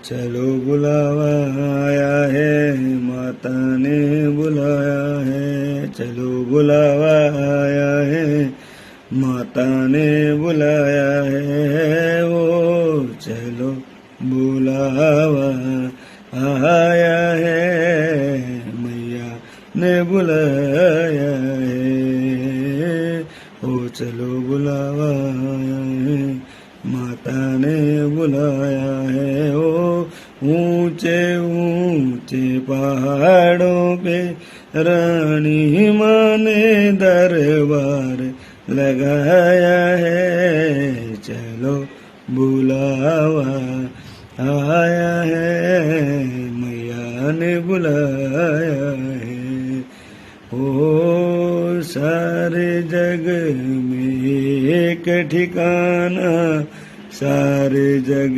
चलो बुलावा आया है, माता ने बुलाया है। चलो बुलावा आया है, माता ने बुलाया है। वो चलो बुलावा आया है, मैया ने बुलाया है। ओ चलो बुलावा आया है, माता ने बुलाया है। ओ ऊंचे ऊंचे पहाड़ों पे रानी माँ ने दरबार लगाया है। चलो बुलावा आया है, मैया ने बुलाया है। ओ सारे जग में एक ठिकाना, सारे जग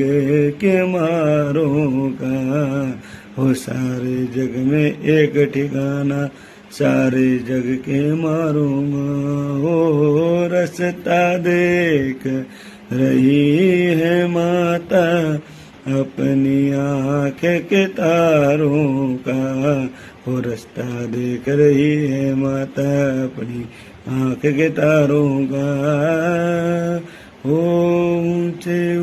के मारों का। हो सारे जग में एक ठिकाना, सारे जग के मारों का। हो रास्ता देख रही है माता, अपनी आँख के तारों का। वो रास्ता देख रही है माता, अपनी आँख के तारों का। ऊंचे